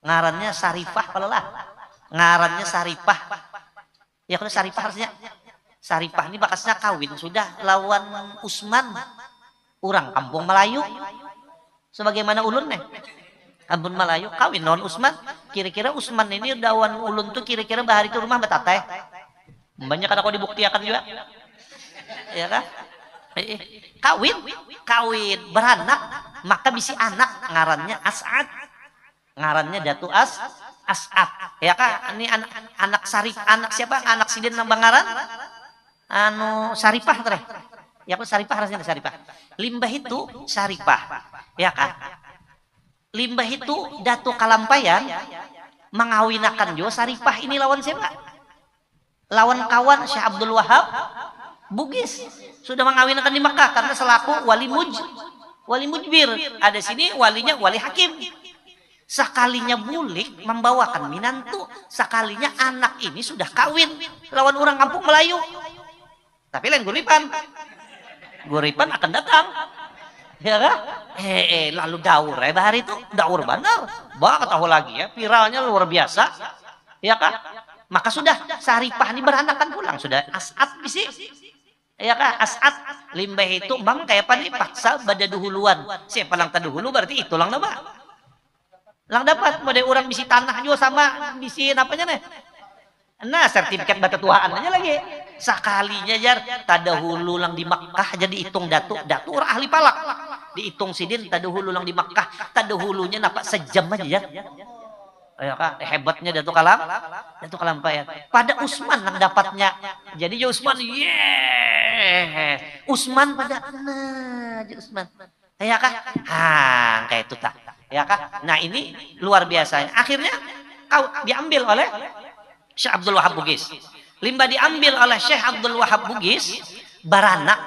Ngarannya Sarifah palelah. Ngarannya Sarifah. Ya kalau Sarifah harusnya. Sarifah ini bakasnya kawin sudah lawan Usman. Orang kampung Melayu. Sebagaimana ulun nih. Kampung Melayu kawin non Usman. Kira-kira Usman ini dawan ulun tuh kira-kira bahari itu rumah betateh. Banyak ada kau dibuktikan juga. Ya kan? Kawin beranak maka bisi anak ngarannya As'ad. Ngarannya Datu As'ad. Ya kan? Ini anak Sarif, anak siapa? Anak sidin nambang ngaran? Anu Saripah teh. Ya kan Saripah rasanya Saripah. Limbah itu Saripah. Ya kan? Limbah itu Datu Kalampayan mengawinakan jo Saripah ini lawan siapa? Lawan kawan Syekh Abdul Wahab Bugis. Sudah mengawinakan di Makkah karena selaku wali mujbir. Ada sini walinya wali hakim. Sekalinya bulik membawakan minantu, sekalinya anak ini sudah kawin lawan orang kampung Melayu. Tapi lain Guripan. Guripan akan datang. Ya kan? Lalu daur bahari itu daur benar. Bah tahu lagi ya, viralnya luar biasa. Ya kan? Maka sudah Saripah ini beranakan pulang sudah As'ad bisi. Ya kan? As'ad limbah itu bang kayak apa nih paksa pada duhuluan. Siapa lang taduhulu berarti itu lang nama. Lang dapat pada orang bisi tanah juga sama bisi apanya nih. Nah sertifikat batutuaan aja lagi. Sekalinya jar tadahulu lang di Makkah jadi hitung datu orang ahli palak. Dihitung sidin tadahulu lang di Makkah. Tadahulunya napa sejam aja jar. Ya kan hebatnya Datu Kalampayan. Pada Usman yang dapatnya. Jadi ya Usman Usman pada Usman. Ya kan? Kayak itu tak. Ya kan? Nah ini luar biasa. Akhirnya kau diambil oleh Syekh Abdul Wahab Bugis. Limbah diambil oleh Syekh Abdul Wahab Bugis, baranak.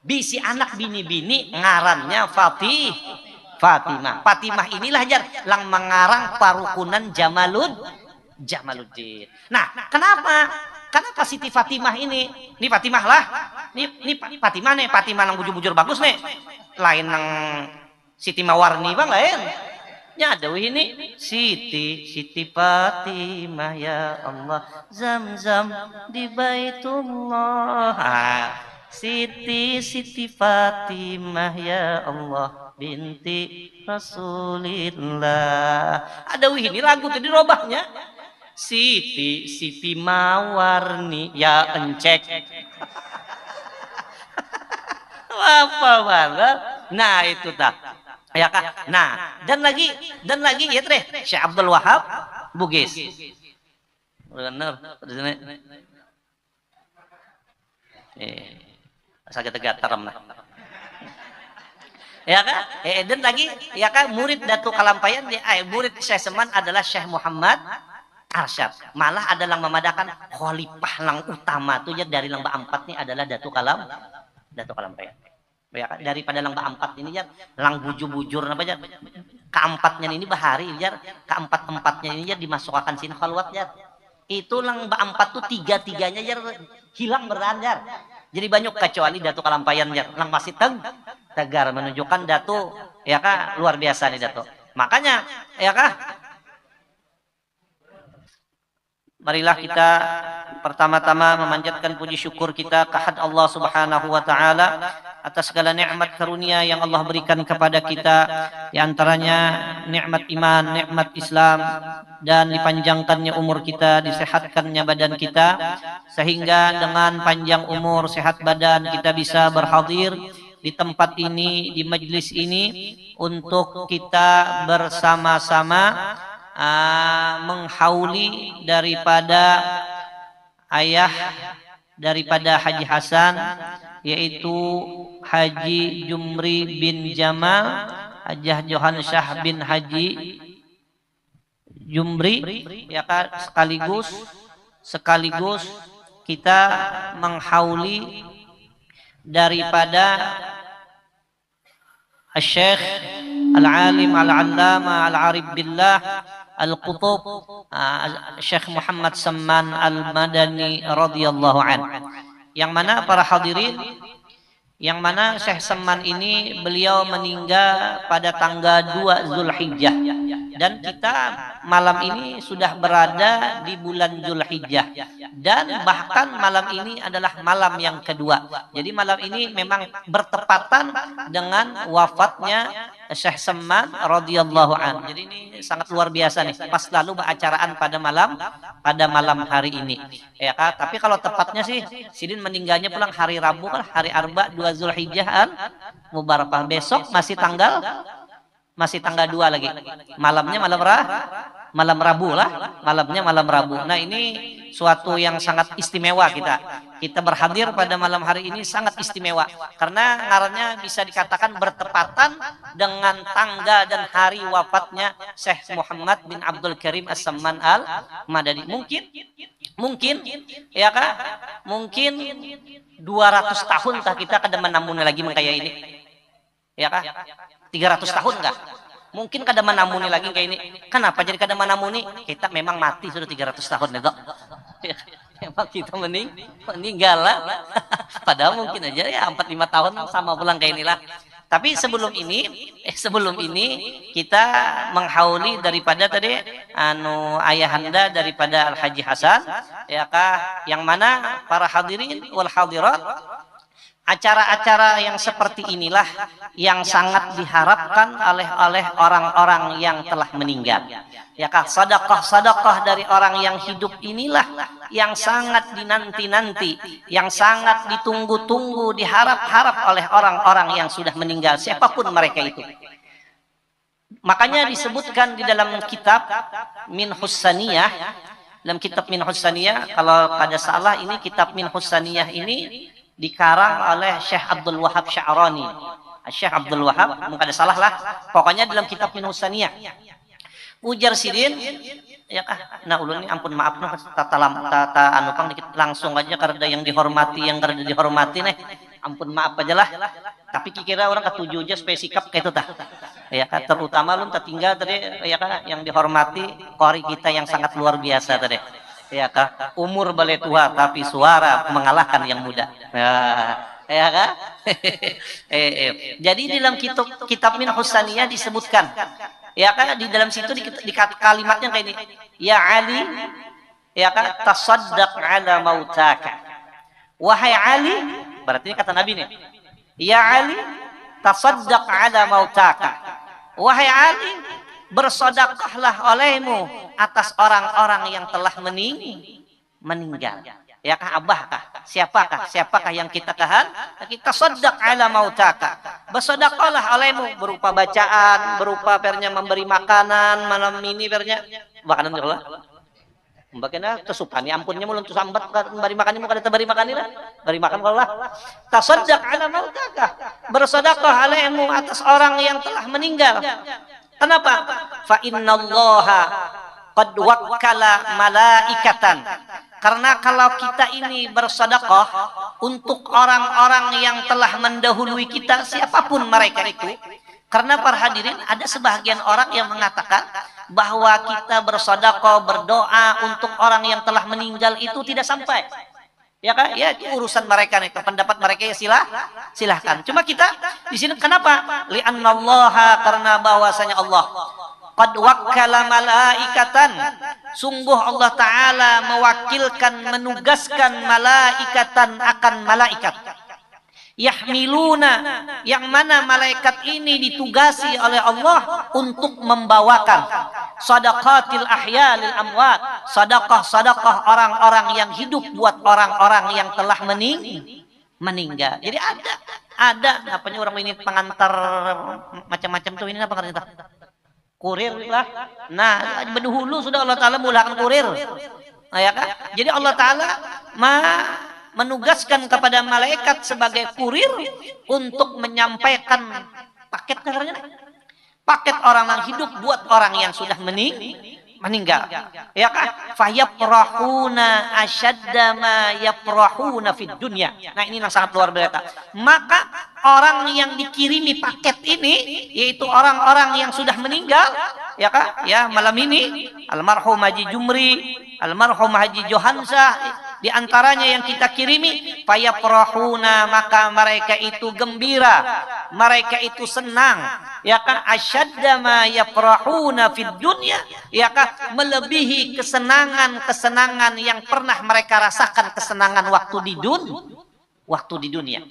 Bisi anak bini-bini ngarannya Fatimah. Fatimah inilah jar lang mengarang parukunan Jamaluddin. Nah, kenapa Siti Fatimah ini? Ini Fatimah lah. Ini Fatimah nih, Fatimah lang bujur-bujur bagus nih. Lain nang Siti Mawarni bang lain. Ya ada ini Siti Fatimah ya Allah Zam-zam di Baitullah. Siti Fatimah ya Allah binti Rasulillah. Ada ini lagu tadi robahnya. Siti Mawarni ya encek. Apa banget? Nah itu tak. Ya kan? Nah, dan lagi ya teh Syekh Abdul Wahab Bugis. Benar. Sakit gataram nah. Ya kan? Dan lagi ya kan murid Datu Kalampayan murid Syekh Seman adalah Syekh Muhammad Arsyad. Malah ada lang memadakan khalifah lang utama tuh ya dari lang Ba-4 nih adalah Datu Kalampayan. Ya kan? Daripada lang Ba-4 ini ya lang bujur-bujur apa ya? Keempatnya ini bahari ya, keempat-empatnya ini ya dimasukkan sini khalwat ya. Itu lang Ba-4 tuh tiga-tiganya ya hilang beran ya. Jadi banyak kecuali Datu Kalampayan ya lang masih tegar menunjukkan Datu ya kan luar biasa nih Datu. Makanya ya kan marilah kita pertama-tama memanjatkan puji syukur kita kehad Allah Subhanahu wa taala atas segala nikmat karunia yang Allah berikan kepada kita, di antaranya nikmat iman, nikmat Islam, dan dipanjangkannya umur kita, disehatkannya badan kita, sehingga dengan panjang umur, sehat badan kita bisa berhadir di tempat ini, di majelis ini untuk kita bersama-sama menghauli daripada ayah daripada Haji Hasan, yaitu Haji Jumri bin Jamal, Hajah Johan Syah bin Haji Jumri, ya kan, sekaligus kita menghauli daripada Syekh Al-Alim Al-Allama Al-Arif Billah Al-Qutub Syekh Muhammad Samman Al-Madani radhiyallahu an. Yang mana para hadirin yang mana Syekh Seman ini beliau meninggal pada tanggal 2 Zulhijjah, dan kita malam ini sudah berada di bulan Zulhijjah, dan bahkan malam ini adalah malam yang kedua. Jadi malam ini memang bertepatan dengan wafatnya Syekh Seman radhiyallahu an. Jadi ini sangat luar biasa nih, pas lalu acaraan pada malam hari ini. Ya kan? Tapi kalau tepatnya sih Sidin meninggalnya pulang hari Rabu kan, hari Arba 2 Zulhijjah Mubarakah. Besok masih tanggal 2 lagi. Malamnya malam Rabu lah. Malamnya malam Rabu. Nah, ini suatu yang sangat istimewa kita berhadir pada malam hari ini sangat istimewa karena ngarannya bisa dikatakan bertepatan dengan tanggal dan hari wafatnya Syekh Muhammad bin Abdul Karim As-Samman Al-Madani. Mungkin ya Kak, mungkin 200 tahun kah kita kada menamuni lagi kayak ini. Ya Kak? 300 tahun enggak? Mungkin kada menamuni lagi kayak ini. Kenapa jadi kada menamuni? Kita memang mati sudah 300 tahun nego. Memang kita meninggal lah. Padahal mungkin aja ya 4-5 tahun sama pulang kayak inilah. Tapi sebelum ini kita menghauli daripada tadi ayahanda daripada Al Haji Hasan, ya kah, yang mana para hadirin wal hadirat, acara-acara yang seperti inilah yang sangat diharapkan oleh orang-orang yang telah meninggal. Ya kah, sedekah dari orang yang hidup inilah yang sangat dinanti-nanti, yang sangat ditunggu-tunggu, diharap-harap oleh orang-orang yang sudah meninggal, siapapun mereka itu. Makanya disebutkan di dalam kitab Minhus Saniyah, kalau kada salah ini kitab Minhus Saniyah ini dikarang oleh Syekh Abdul Wahab Sya'rani. Syekh Abdul Wahab, mungkin ada salah lah. Pokoknya dalam kitab Minhus Saniyah. Ujar Sidin, ya kah, nah ulun ini ampun maaf noh tata anupang dikit langsung aja karena yang dihormati nih. Ampun maaf aja lah. Tapi kira orang ketujuh aja spesikap kayak itu tah. Ya kan, terutama lu tertinggal tadi ya kan yang dihormati qari kita yang sangat luar biasa tadi. Ya kan, umur balai tua tapi suara mengalahkan yang muda. Ya kan? Jadi dalam kitab Minhus Saniyah disebutkan, ya kan, di dalam situ di kalimatnya kayak ini, ya Ali, ya kan, tasaddaq ala mautaka. Wahai Ali, berarti ini kata Nabi nih. Ya Ali, tasaddaq ala mautaka. Wahai Ali, bersedekahlah olehmu atas orang-orang yang telah meninggal. Ya kah, abah kah? Siapakah yang kita tahan? Kita sedekah ala mautaka. Bersedekahlah olehmu berupa bacaan, berupa pernya memberi makanan malam ini pernya. Makanan Allah. Mbakena tesupani ampunnya mulun tu sambat bari makan mu kada bari makan lah. Bari makan Allah. Tasaddaq ala mautaka. Bersedekah olehmu atas orang yang telah meninggal. Kenapa? Fa innallaha qad wakkala malaikatan. Karena kalau kita ini bersedekah untuk orang-orang yang telah mendahului kita, siapapun mereka itu, karena para hadirin ada sebahagian orang yang mengatakan bahwa kita bersedekah, berdoa untuk orang yang telah meninggal itu tidak sampai. Ya kan? Ya itu urusan mereka nih, pendapat mereka ya silahkan. Cuma kita di sini kenapa? Li'annallaha, karena bahwasanya Allah qad wakkala malaikatan, sungguh Allah Ta'ala mewakilkan, menugaskan malaikatan akan malaikat. Yahmiluna, yang mana malaikat ini ditugasi oleh Allah untuk membawakan sadaqatil ahya lil amwat, sedekah orang-orang yang hidup buat orang-orang yang telah meninggal. Jadi ada apanya orang ini pengantar macam-macam tuh, ini apa kata kurir lah. Nah, berdahulu sudah Allah Ta'ala mulakan kurir. Nah, ya kan? Jadi Allah Ta'ala menugaskan kepada malaikat sebagai kurir untuk menyampaikan paket katanya. Paket orang yang hidup buat orang yang sudah meninggal. Ya kan? Fayafrahuna asyadda ma yafrahuna fid dunya. Nah, ini yang sangat luar biasa. Maka orang yang dikirimi paket ini yaitu orang-orang yang sudah meninggal, ya kak, ya malam ini almarhum Haji Jumri, almarhum Haji Johansah, Di antaranya yang kita kirimi, fayafrahuna, maka mereka itu gembira, mereka itu senang, ya kan, asyadda ma yafrahuna fid dunya, ya kan, melebihi kesenangan yang pernah mereka rasakan, kesenangan waktu di dunia.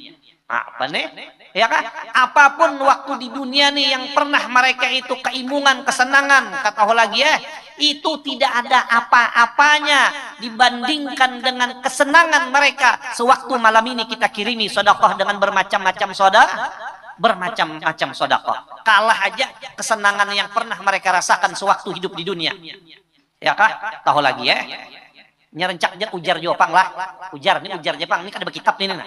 Apa nih? Ya kan? Apapun waktu di dunia nih yang pernah mereka itu keimungan, kesenangan, kata lagi ya, itu tidak ada apa-apanya dibandingkan dengan kesenangan mereka sewaktu malam ini kita kirimi sedekah dengan bermacam-macam sedekah. Kalah aja kesenangan yang pernah mereka rasakan sewaktu hidup di dunia. Ya kan? Tahu lagi ya. Nyerencak aja ujar Jepang lah. Ujar Jepang ini kan ada kitab nih.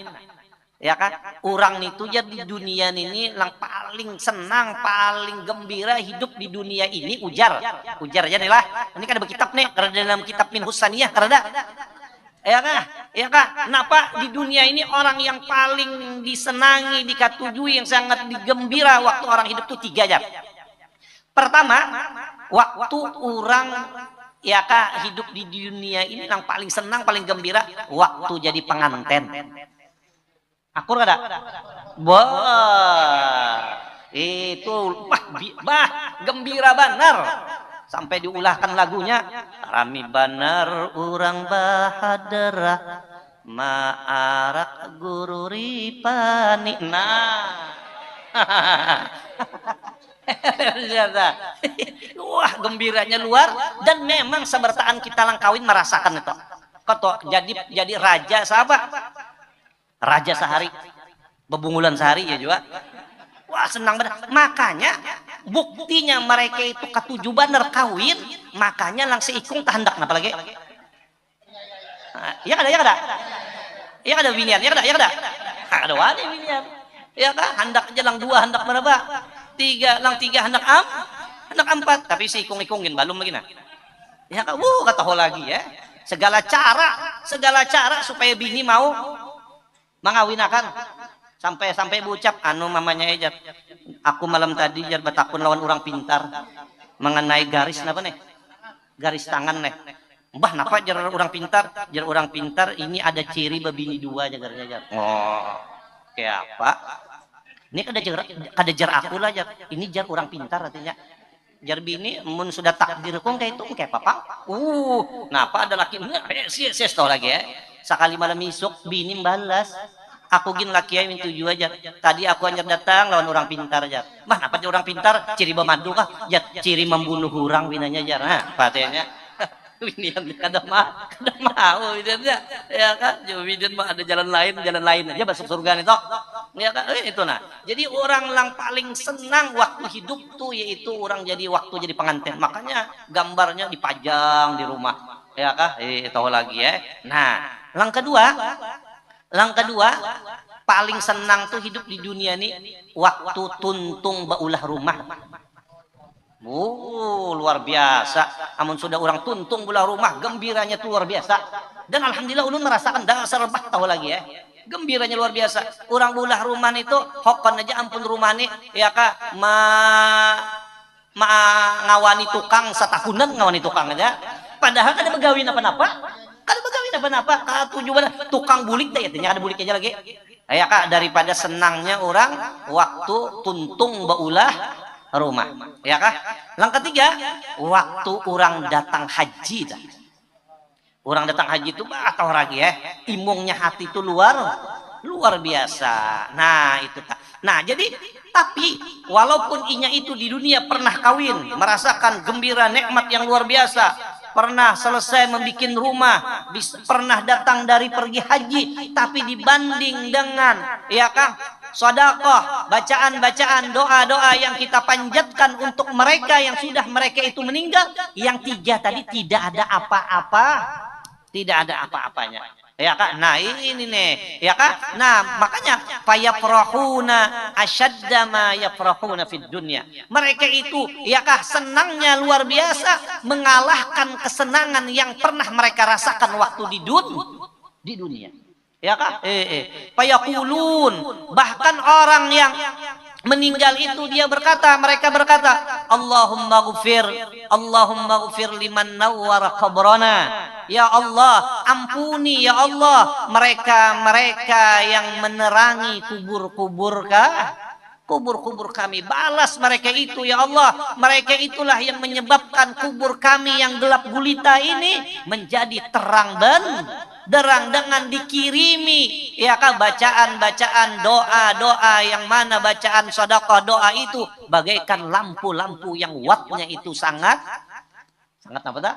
Ya kan, orang itu ya di dunia ini yang paling senang, paling gembira hidup di dunia ini ujar aja nih lah. Ini kan ada kitab nih, karena dalam kitab Min Husaniyah karena ya kan, kenapa di dunia ini orang yang paling disenangi, dikatujui, yang sangat digembira waktu orang hidup itu 3 aja. Pertama, waktu orang ya kan hidup di dunia ini yang paling senang, paling gembira waktu jadi penganten. Akur ada? Itu gembira benar. Sampai diulahkan lagunya, rami benar urang bahadera maarak gururi pani. Nah. Wah, gembiranya luar, dan memang sebertaan kita lang kawin merasakan itu. Kok jadi raja sahabat? Raja sehari, bebungulan sehari ya juga. Wah, senang benar. Makanya buktinya mereka itu ketujuh bener kawin, makanya langsung ikung tahandak apa lagi? Ya ada binian, ya ada. Ada wani binian. Ya kan, handak aja lang 2, handak berapa? 3, handak 4, tapi si ikung-ikungin balum lagi nah. Ya kan, kata lagi ya. Segala cara supaya bini mau mengawinakan, sampai bucap mamanya ejat, aku malam tadi jar batakun lawan orang pintar mengenai garis tangan nih. Mbah napa jar orang pintar ini ada ciri babini 2 jagarnya jar. Oh, kayak apa? Ini kada jar aku lah jar. Ini jar orang pintar artinya. Jar bini mun sudah takdir kong kayak itu kayak apa? Napa ada laki sis tahu lagi ya. Sekali malam isuk bini balas, aku gin laki yang tujuh aja. Tadi aku hanya datang lawan orang pintar aja. Mah apa orang pintar? Ciri bemadu kah? Ya ciri membunuh orang binanya aja. Nah, patenya binian kada mau biniannya. Ya kan? Jauh binian mah ada jalan lain aja masuk surga itu. Ya kan? Itu nah. Jadi orang yang paling senang waktu hidup tuh yaitu orang jadi waktu jadi pengantin. Makanya gambarnya dipajang di rumah. Ya kah? Tahu lagi ya. Nah, yang kedua, paling senang tuh hidup di dunia ini waktu tuntung baulah rumah. Luar biasa. Amun sudah orang tuntung baulah rumah, gembiranya tuh luar biasa. Dan alhamdulillah ulun merasakan dasar bah tahu lagi ya. Gembiranya luar biasa. Orang baulah rumah itu hokon aja ampun rumah nih ya kak ngawani tukang setahunan ngawani tukang aja. Padahal kada begawin apa-apa. Tujuan tukang bulik deh, ada bulik aja lagi. Ya kak, daripada senangnya orang waktu tuntung baulah rumah. Ya kak. Yang ketiga, waktu orang datang haji dah. Orang datang haji itu tahu lagi ya, imungnya hati itu luar biasa. Nah itu tak. Nah jadi tapi walaupun inya itu di dunia pernah kawin, merasakan gembira nikmat yang luar biasa, pernah selesai membuat rumah, pernah datang dari pergi haji, tapi dibanding dengan ya kan sedekah, bacaan-bacaan, doa-doa yang kita panjatkan untuk mereka yang sudah mereka itu meninggal, yang 3 tadi tidak ada apa-apanya. Ya kan? Nah ini nih, ya kan? Nah makanya fayafrahuna asyadda ma yafrahuna fid dunya. Mereka itu ya kah senangnya luar biasa mengalahkan kesenangan yang pernah mereka rasakan waktu di dunia. Ya kah? Fayaqulun, bahkan orang yang meninggal itu mereka berkata Allahumma ghfir liman nawwara qabrana. Ya Allah, ampuni ya Allah mereka-mereka yang menerangi kubur-kubur kubur-kubur kami. Balas mereka itu ya Allah. Mereka itulah yang menyebabkan kubur kami yang gelap gulita ini menjadi terang benderang dengan dikirimi ya kan bacaan-bacaan doa-doa yang mana bacaan sedekah doa itu bagaikan lampu-lampu yang wattnya itu sangat apa tak?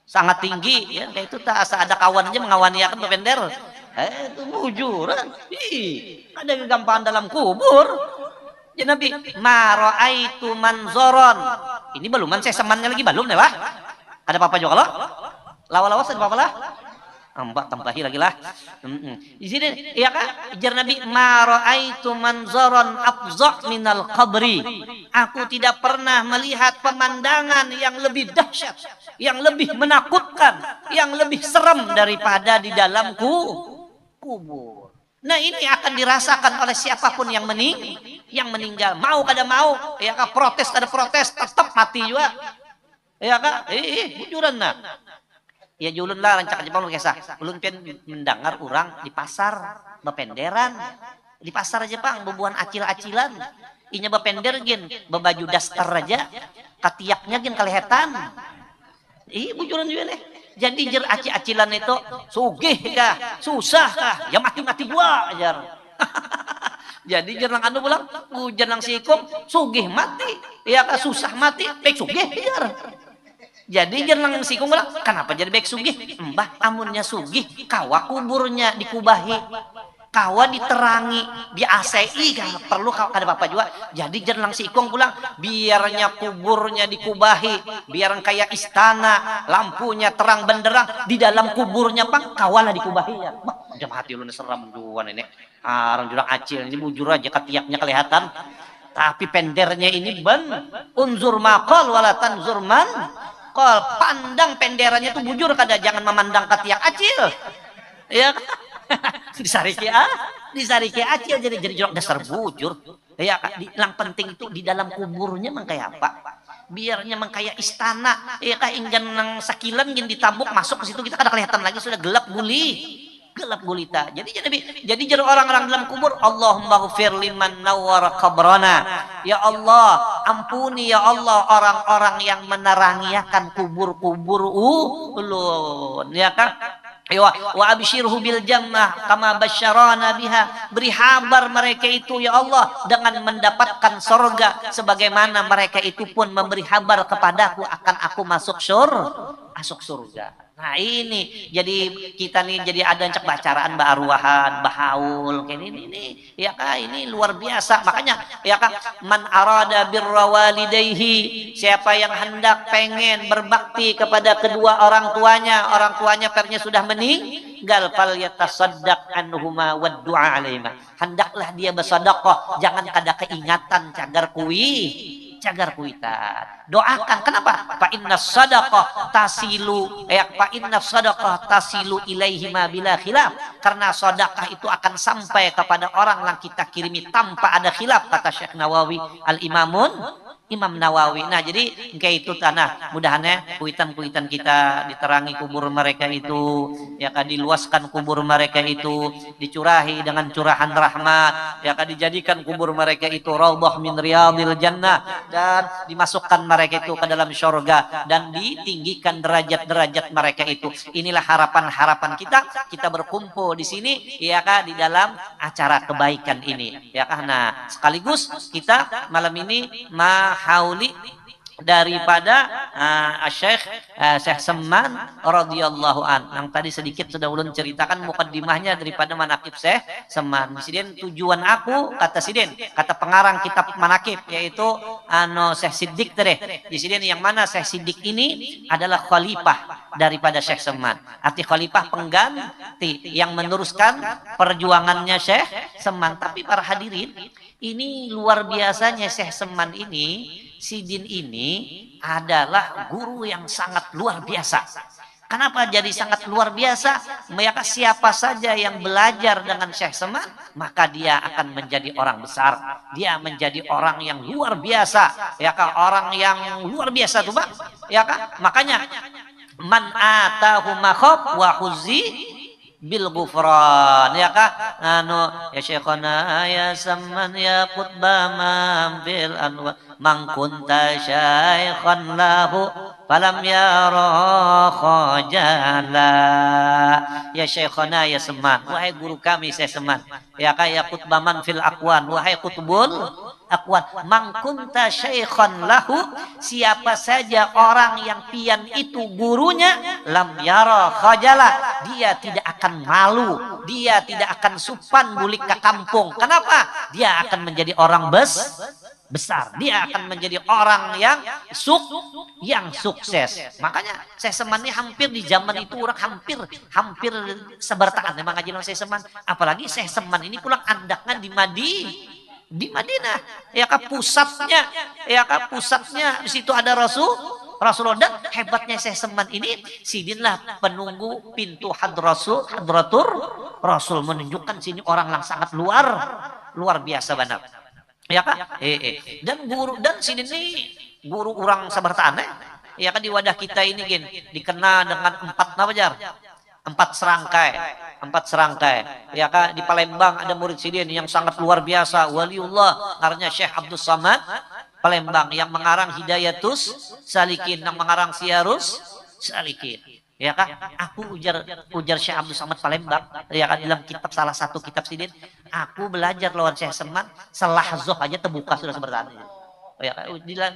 Sangat tinggi ya kayak itu tak asa ada kawan aja mengawani akan bepender itu bujuran ada kegamparan dalam kubur ya Nabi mara'aitu manzoron ini beluman saya semannya lagi belum nih wah ada apa-apa juga lo lawa-lawas ada apa-apa lah ambak tambahi lagi lah di sini ya kan jar Nabi mara'aitu manzoron afza minal qabri aku tidak pernah melihat pemandangan yang lebih dahsyat yang lebih menakutkan yang lebih serem daripada di dalam kubur. Nah ini akan dirasakan oleh siapapun yang meninggal mau kada mau ya kan protes kada protes tetap mati juga ya kan bujuran nah ya julun lah rancak Jepang lu kisah ulun pen mendengar orang di pasar bependeran di pasar Jepang bebuan acil-acilan inya bepender gen bebaju daster aja katiaknya gen kelihetan bujuran juga nih jadi jer aci-acilan itu sugih kah susah kah ya mati-mati gua ajar jadi jer nang anu pulang hujan nang sikung sugih mati ya kah susah mati baik sugih ajar jadi jangan sikung bilang, kenapa jadi baik sugih? Mbah amunnya sugih, kawa kuburnya dikubahi, kawa diterangi, di ACI kan perlu kada apa-apa juga. Jadi jangan sikung pulang, biarnya kuburnya dikubahi, biar kayak istana, lampunya terang benderang di dalam kuburnya pang kawalah dikubahi ya. Jam hati lu seram duan ini. Orang jurang acil ini bujur aja ketiaknya kelihatan. Tapi pendernya ini unzur maqal wala tanzur man. Kol pandang penderannya tuh bujur kada jangan memandang ketiak acil ya disariki acil jadi jorok dasar bujur ya yang penting itu di dalam kuburnya mang kayak apa biarnya mang kayak istana ya kah inggan nang sakilan ingin ditabuk masuk ke situ kita kada kelihatan lagi sudah gelap gulita jadi orang-orang dalam kubur Allahumma ghfir liman nawwara qabrana ya Allah ampuni ya Allah orang-orang yang menerangiakan kubur-kubur ulun ya kan wa absyirhu bil jannah kama basyarana biha beri kabar mereka itu ya Allah dengan mendapatkan surga sebagaimana mereka itu pun memberi kabar kepadaku akan aku masuk surga. Nah ini jadi kita nih jadi ada cek bacaraan arwahan bahaul kayak ini ya kak ini luar biasa makanya ya kak man arada birra walidayhi siapa yang hendak pengen berbakti kepada kedua orang tuanya pernya sudah meninggal fal yatasaddaq anhuma wad du'a alaihima hendaklah dia bersedekah jangan kada keingatan cagar kuitan doakan kenapa fa inna sadaqah tasilu ilaihima bila khilaf karena sedekah itu akan sampai kepada orang yang kita kirimi tanpa ada khilaf kata Syekh Nawawi Imam Nawawi. Nah jadi kayak itu tanah mudahannya kuitan-kuitan kita diterangi kubur mereka itu ya kan diluaskan kubur mereka itu dicurahi dengan curahan rahmat ya kan dijadikan kubur mereka itu raudhah min riyadil jannah dan dimasukkan mereka itu ke dalam syurga dan ditinggikan derajat-derajat mereka itu. Inilah harapan-harapan kita berkumpul di sini ya kan di dalam acara kebaikan ini ya kan. Nah sekaligus kita malam ini hauli daripada Syekh Seman radhiyallahu an. Yang tadi sedikit sudah ulun ceritakan mukaddimahnya daripada manaqib Syekh Seman. Sidin tujuan aku kata pengarang kitab manaqib yaitu Syekh Siddiq tadi. Di sini yang mana Syekh Siddiq ini adalah khalifah daripada Syekh Seman. Arti khalifah pengganti yang meneruskan perjuangannya Syekh Seman. Tapi para hadirin ini luar biasanya Syekh Seman ini Sidin ini adalah guru yang sangat luar biasa. Kenapa jadi sangat luar biasa? Maka siapa saja yang belajar dengan Syekh Seman, maka dia akan menjadi orang besar. Dia menjadi orang yang luar biasa. Ya kan? Orang yang luar biasa tuh, Pak. Ya kan? Makanya man atahu makhab wa huzi bil ghufran, ya kah anu ya syekhana ya samman ya qutbama bil anwa man kunta syaikhan lahu falam yara khajala. Ya syekhana ya Seman, wahai guru kami saya Seman, ya kah ya qutbaman fil aqwan, wahai qutbul aqwan, man kunta syaikhan lahu, siapa saja orang yang pian itu gurunya, lam yara khajala, dia tidak akan malu, dia tidak akan supan bulik ke kampung. Kenapa? Dia akan menjadi orang besar, dia akan menjadi orang yang sukses. Makanya saya Seman ini hampir di zaman itu orang hampir sebertaan memang ngaji saya Seman. Apalagi saya Seman ini pulang andakan di Madinah, ya kan pusatnya, di situ ada Rasulullah. Dan hebatnya saya Seman ini, sidinlah penunggu pintu hadratur Rasul, menunjukkan sini orang yang sangat luar biasa benar. Ya kan? Dan guru dan sini nih guru orang sabartaan, ya kan di wadah kita ini gin dikenal dengan 4 apa jar? 4 serangkai. Ya kan di Palembang ada murid sidin yang sangat luar biasa, waliullah, namanya Syekh Abdul Samad Palembang, yang mengarang Hidayatus Salikin, yang mengarang Siyarus Salikin. Ya kan aku ujar Syekh Abdul Samad Palembang, ya kan dalam kitab, salah satu kitab sidin, aku belajar lawan Syekh Seman selahzoh aja terbuka sudah seperti itu. Ya,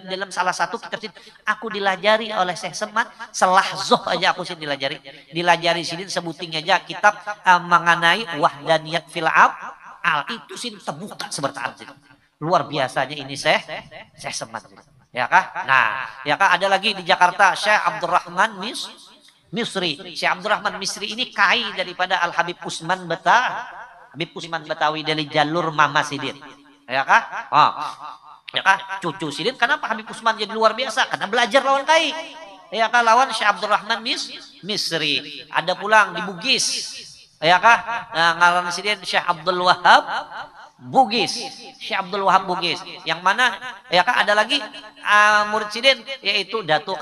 dalam salah satu kitab sidin aku dilajari oleh Syekh Seman selahzoh aja, aku sih dilajari sidin sebuting aja kitab mengenai wahdaniyat fil al itu sih terbuka seperti itu. Luar biasanya ini Syekh Seman. Ya kah? Nah, ya kah ada lagi di Jakarta Syekh Abdurrahman Misri. Syekh Abdurrahman Misri ini kai daripada Al Habib Usman Betawi dari jalur Mama Sidin. Ya kah? Ya kah? Cucu Sidin. Kenapa Habib Usman jadi luar biasa? Karena belajar lawan kai. Ya kah? Lawan Syekh Abdurrahman Misri. Ada pulang di Bugis. Ya kah? Ngaran Sidin Syekh Abdul Wahab Bugis. Syekh Abdul Wahab Bugis. Yang mana? Ya kah? Ada lagi murid Sidin yaitu Datuk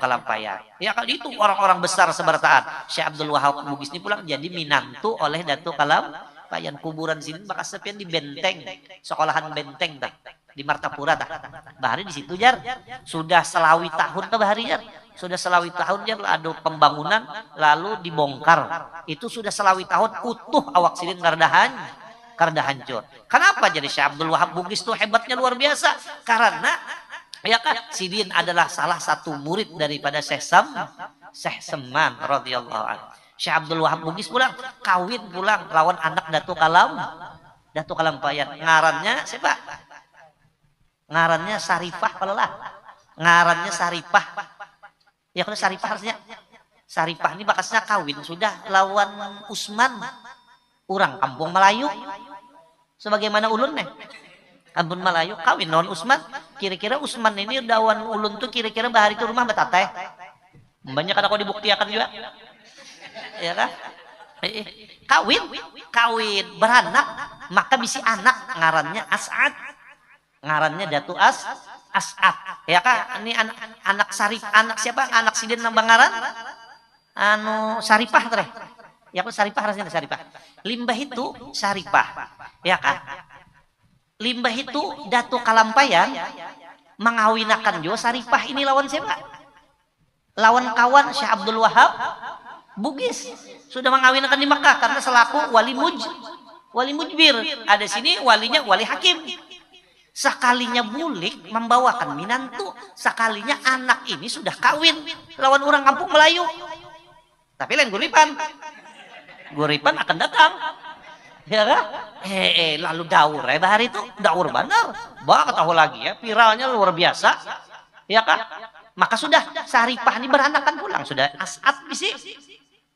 Kalampayan. Ya kan itu orang-orang besar sebertaan. Syekh Abdul Wahab Bugis ini pulang jadi minantu oleh Datuk Kalampayan. Kuburan sini maka sepian di Benteng, sekolahan Benteng di Martapura Bahari di situ jar. Sudah selawi tahun ke Bahari jar. Sudah selawi tahun jar ada pembangunan lalu dibongkar. Itu sudah selawi tahun utuh awak sidin karda hancur. Kenapa jadi Syekh Abdul Wahab Bugis itu hebatnya luar biasa? Karena ya kan sidin adalah salah satu murid daripada Syekh Seman radhiyallahu anhu. Syekh Abdul Wahab Bugis pulang kawin lawan anak Datuk Kalampayan. Ngarannya siapa? Ngarannya Sarifah palelah. Ngarannya Sarifah. Ya kalau Sarifah harusnya Sarifah ini bakasnya kawin sudah lawan Usman, orang kampung Melayu. Sebagaimana ulun nih. Kampung Melayu kawin lawan Usman. Kira-kira Usman ini dawan ulun tuh kira-kira bahari itu rumah betateh. Banyak kan aku dibuktikan juga. Ya kan? Kawin beranak, maka bisi anak ngarannya As'ad. Ngarannya Datu As'ad. Ya kan? Ini anak siapa? Anak sidin nang bangaran? Saripah teh. Ya kan Saripah rasanya Saripah. Limbah itu Saripah. Ya kan? Limbah itu Datu Kalampayan mengawinakan jo Saripah ini lawan siapa? Lawan kawan Syekh Abdul Wahab Bugis. Sudah mengawinakan di Makkah karena selaku wali mujbir. Ada sini walinya wali hakim. Sekalinya bulik membawakan minantu, sekalinya anak ini sudah kawin lawan orang kampung Melayu. Tapi lain Guripan akan datang. Ya kan? Lalu daur bahari itu daur benar. Bah tahu lagi ya, viralnya luar biasa. Ya kan? Maka sudah Saripah ini beranakan pulang sudah As'ad bisi.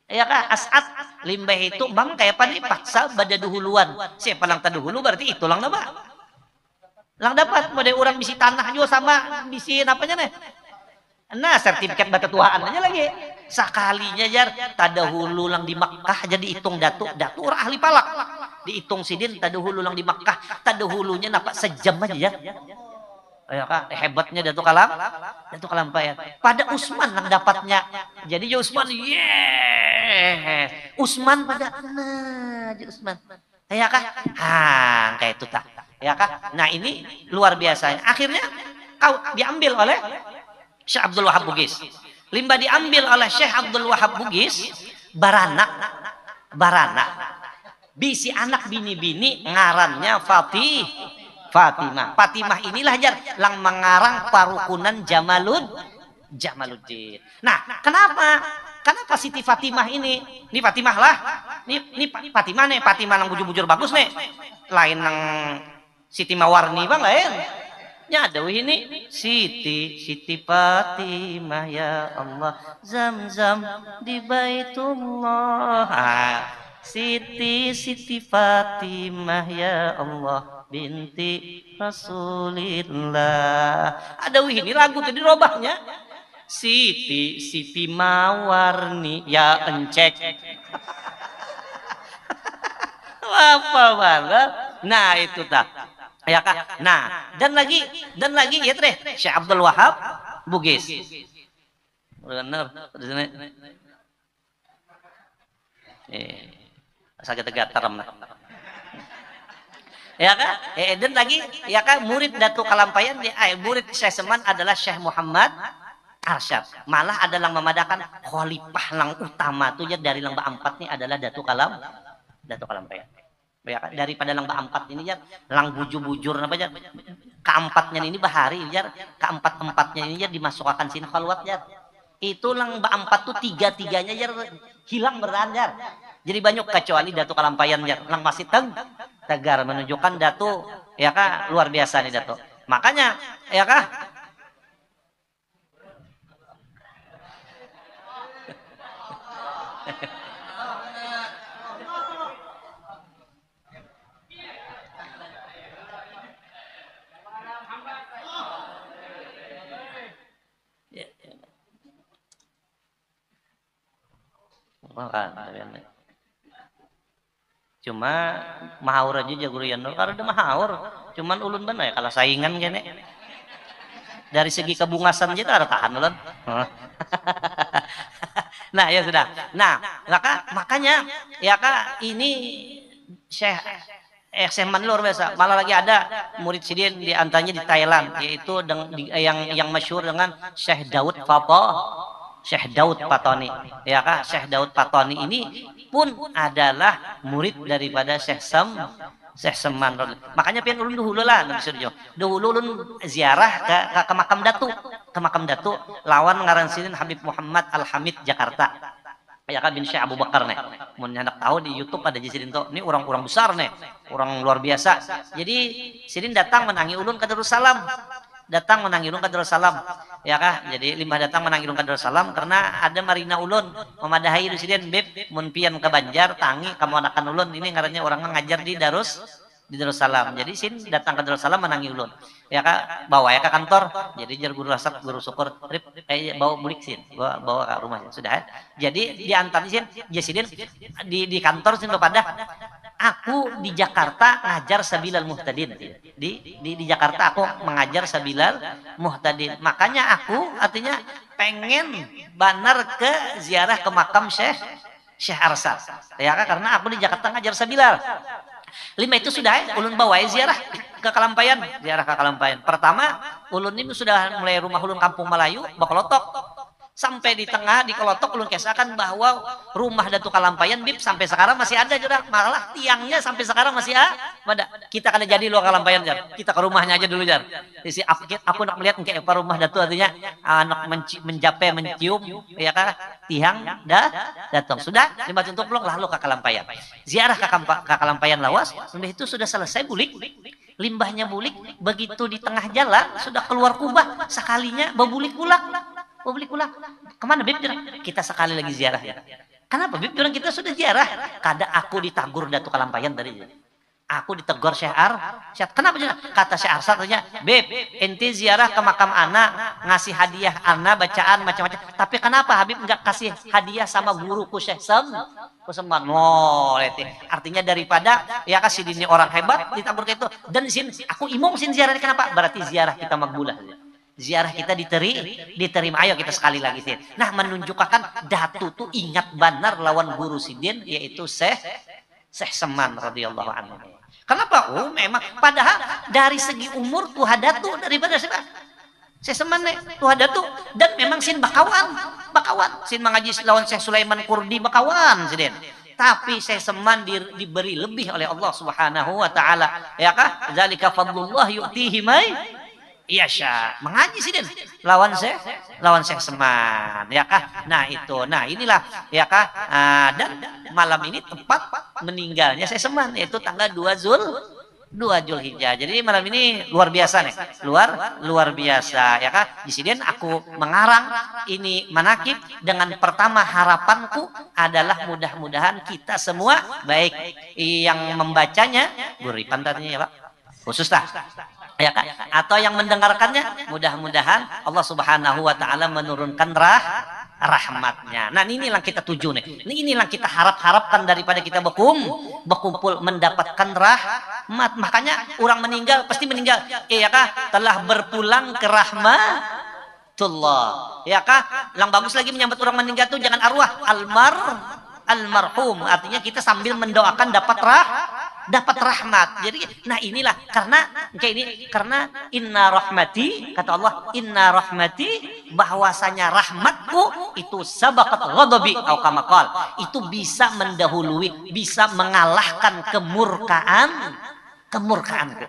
Ya kan? As'ad limbah itu bang kayak pada paksa pada duhuluan. Siapa lang taduhulu berarti itu lang dapat. Lang dapat pada orang bisi tanah juga sama bisi apanya nih. Nah, sertifikat batutuaan aja lagi. Sekalinya jar tadahulu lang di Makkah jadi hitung datu orang ahli palak. Dihitung sidin tadahulu lang di Makkah, tadahulunya napa sejam aja jar. Ya kan hebatnya Datuk Kalampayan. Pada Usman yang dapatnya. Jadi ya Usman Usman pada nah Usman. Ya kan? Kayak itu tak. Ya kan? Nah, ini luar biasa. Akhirnya kau diambil oleh Syekh Abdul Wahab Bugis. Limbah diambil oleh Syekh Abdul Wahab Bugis, baranak bisi anak bini-bini ngarannya Fatimah. Fatimah inilah jar lang mengarang parukunan Jamaluddin. Nah, kenapa Siti Fatimah ini Fatimah lah. Ini Fatimah nih, Fatimah yang bujur-bujur bagus nih. Lain nang Siti Mawarni bang lain. Nya ada ini Siti Fatimah ya Allah, Zam-zam di Baitullah. Siti Fatimah ya Allah binti Rasulillah. Ada ini lagu tadi robahnya. Siti Mawarni ya encek. Apa banget. Nah, itu tak. Ya kan? Nah, dan lagi ya teh Syekh Abdul Wahab Bugis. Benar. Sakit gatarem. Ya kan? Dan lagi ya kan murid Datuk Kalampayan murid Syekh Seman adalah Syekh Muhammad Arsyad. Malah ada yang memadakan khalifah lang utama tuh ya dari Lamba 4 nih adalah Datuk Kalampayan. Ya kan? Daripada lang Ba 4 ini ya lang bujur-bujur apa ya? Keempatnya ini bahari ya, keempat-empatnya ini ya dimasukkan sini khalwat ya. Itu lang Ba 4 tuh tiga-tiganya ya hilang beran ya. Jadi banyak kecuali Datuk Kalampayan ya, lang masih tegar menunjukkan Datuk ya kan luar biasa nih Datuk. Makanya ya kan cuma mahaur aja jagurian karena ada mahaur cuman ulun bener ya kalau saingan gini dari segi kebungasan aja ada tahan ulun. Nah ya sudah. Nah makanya ya kak ini Syekh Seman luar biasa. Malah lagi ada murid sidin di antaranya di Thailand yaitu yang masyhur dengan Syekh Daud Fatoni. Ya kak Syekh Daud Fatoni ini pun adalah murid daripada Syekh Seman. Makanya pian ulun dahulu lah dahulu ulun ziarah ke makam Datu lawan ngaran sidin Habib Muhammad Al-Hamid Jakarta. Ya kan bin Syekh Abu Bakar nih. Mun hendak tahu di YouTube ada sidin tuh. Ini orang-orang besar nih, orang luar biasa. Jadi sidin datang menangi ulun ke Darussalam. Ya kah? Jadi limbah datang menangi ulun ke Darussalam karena ada marina ulun memadahi sidin beb mun pian ke Banjar tangi kamu anakan ulun ini ngarannya orang ngajar di Darussalam. Jadi sin datang ke Darussalam menangi ulun. Ya kak bawa ya ke kantor. Jadi jar guru rasat guru syukur bawa bulik sin bawa ke rumah sudah. Jadi di antar sin jasidin di kantor sin pada aku di Jakarta ngajar Sabilal Muhtadin. Di Jakarta aku mengajar Sabilal Muhtadin. Makanya aku artinya pengen banar ke ziarah ke makam Syekh Arsyad. Ya kan karena aku di Jakarta ngajar Sabilal. 5 itu sudah ulun bawa ziarah ke Kalampayan. Pertama ulun ini sudah mulai rumah ulun Kampung Melayu Bakolotok. Sampai di tengah di Kelotok ulun kesakan bahwa rumah Datuk Kalampayan bib sampai sekarang masih ada juga. Malah tiangnya sampai sekarang masih ada. Kita kada jadi lo Kalampayan jar. Kita ke rumahnya aja dulu jar. Jadi aku nak melihat kayak apa rumah Datuk artinya anak mencium ya kan tiang datang. Sudah 5 untuk pulang lalu ke Kalampayan. Ziarah ke Kalampayan lawas. Sudah itu sudah selesai bulik. Limbahnya bulik begitu di tengah jalan sudah keluar kubah sekalinya bebulik ulang. Kemana Bib? Kita sekali lagi ziarah ya. Kenapa Bib? Kita sudah ziarah. Kada aku ditagur Datuk Kalampayan tadi. Aku ditegur Syekh Arsyad. Kenapa? Kata Syekh Arsyad katanya, "Beb, ente ziarah ke makam anak, ngasih hadiah anak bacaan macam-macam. Tapi kenapa Habib enggak kasih hadiah sama guruku Syekh Kuseman?" Oh, artinya daripada ya kasih ini orang hebat ditabur itu. Dan sin aku imam sin ziarah kenapa? Berarti ziarah kita makbulah. Ziarah kita diterima. Ayo kita sekali lagi sih. Nah, menunjukkan Datu tuh ingat benar lawan guru sidin yaitu Syekh Seman radhiyallahu anhu. Kenapa? Oh, memang padahal dari segi umur tuh Datu daripada siapa? Syekh Seman tuh Datu dan memang sin bakawan. Sin mengaji lawan Syekh Sulaiman Kurdi bakawan sidin. Tapi Syekh Seman diberi lebih oleh Allah Subhanahu wa taala. Ya kah? Zalika fadlullah yu'tihi may yasha. Mengaji sidin lawan Syekh Seman, ya kah? Nah itu, nah inilah ya kah? Dan malam ini tepat meninggalnya Syekh Seman, yaitu tanggal 2 Zulhijjah. Jadi malam ini luar biasa nih, luar biasa, ya kah? Di sini aku mengarang ini manakib dengan pertama harapanku adalah mudah-mudahan kita semua baik yang membacanya, Buripan tadinya ya Pak, khusus lah. Ya kan? Atau yang mendengarkannya mudah-mudahan Allah Subhanahu wa taala menurunkan rahmatnya. Nah, inilah kita tuju nih. Inilah kita harapkan daripada kita berkumpul mendapatkan rahmat. Makanya orang meninggal pasti meninggal. Ya kah? Telah berpulang ke rahmatullah. Ya kah? Yang bagus lagi menyambut orang meninggal tuh jangan arwah almarhum. Artinya kita sambil mendoakan dapat rahmat. Jadi nah inilah karena inna rahmati, kata Allah, inna rahmati, bahwasanya rahmatku itu sabaqat ghadabi atau kama qala, itu bisa mendahului, bisa mengalahkan kemurkaanku.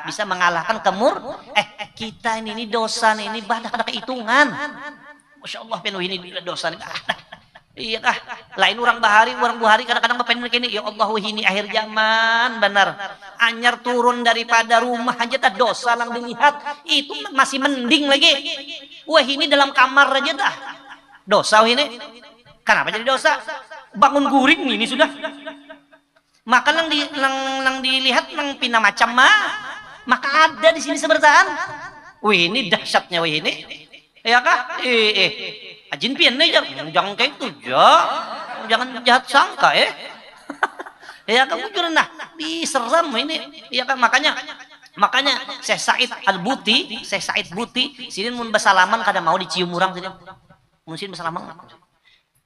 Bisa mengalahkan kita ini dosa ini ada kehitungan. Masya Allah penuh ini dosa ini. Iya kah? Lain orang bahari kadang-kadang pengen ini, ya Allah ini akhir zaman benar. Anyar turun daripada rumah aja tak dosa lang dilihat. Itu masih mending lagi. Wah ini dalam kamar aja dah. Dosa ini. Kenapa jadi dosa? Bangun guring ini sudah. Maka lang dilihat lang pina macam maka ada di sini sebertaan. Wih ini dahsyatnya wih ini. Ya kah? Ajin pian nih jangan kayak itu jangan jahat sangka ya kamu juran nah diserem ini ya kan makanya Syekh Said Buti sini mun basalaman kada mau dicium orang sini mungkin basalaman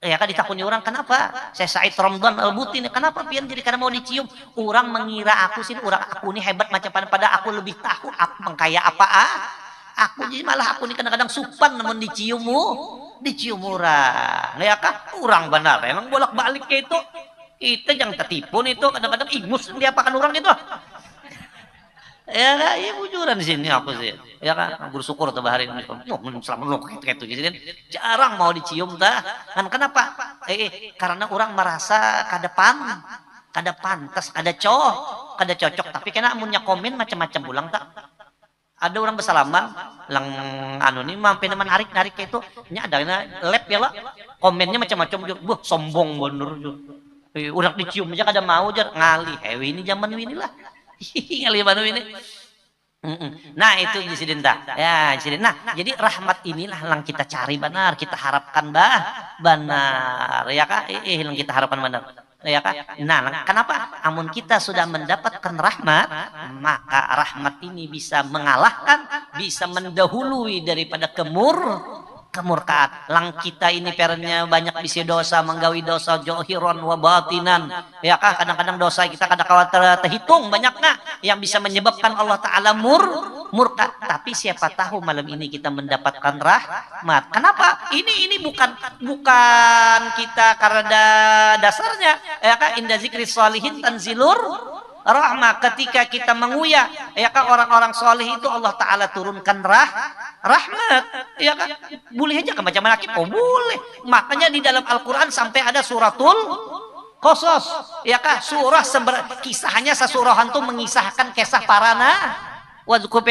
ya kan ditakuni orang kenapa Syekh Said Ramdan Al-Buti ini kenapa pian jadi kada mau dicium orang mengira aku ini hebat macam pada aku lebih tahu aku mengkaya apa aku jadi malah aku ini kadang-kadang supan namun dicium orang ya kah orang benar emang bolak-balik kayak itu kita jangan tertipu itu kadang-kadang ingus diapakan orang itu ya kah ya bujuran di sini aku sih ya kah bersyukur tuh hari ini selama kayak itu jadi jarang mau dicium kan kenapa karena orang merasa kada pantas kada cocok tapi kena amunnya komen macam-macam ulang tak ada orang bersalaman lang nih mampir narik kayak itu nya ada lab ya lah komennya macam-macam sombong bener udah dicium aja kada mau jar ngali ini zaman ini lah ngali mana ini nah itu di sini ya di sini nah jadi rahmat inilah yang kita cari benar kita harapkan benar ya kak yang kita harapkan benar ya kan? Nah, kenapa? Amun kita sudah mendapatkan rahmat, maka rahmat ini bisa mengalahkan, bisa mendahului daripada kemurkaan. Lang kita ini pernya banyak bisa dosa, menggawi dosa johiron wa batinan. Ya kah? Kadang-kadang dosa kita kadang khawatir terhitung banyaknya yang bisa menyebabkan Allah Ta'ala murka. Tapi siapa tahu malam ini kita mendapatkan rahmat. Kenapa? Ini bukan kita karena dasarnya ya kah? Inda zikri sholihin tanzilur rahmah. Ketika kita menguya ya kah orang-orang soleh itu Allah Ta'ala turunkan rahmat ya kan boleh aja kan baca manakib boleh makanya di dalam Al-Quran sampai ada suratul Qasas ya kah surah kisahnya sesurahan tuh mengisahkan kisah para wazkur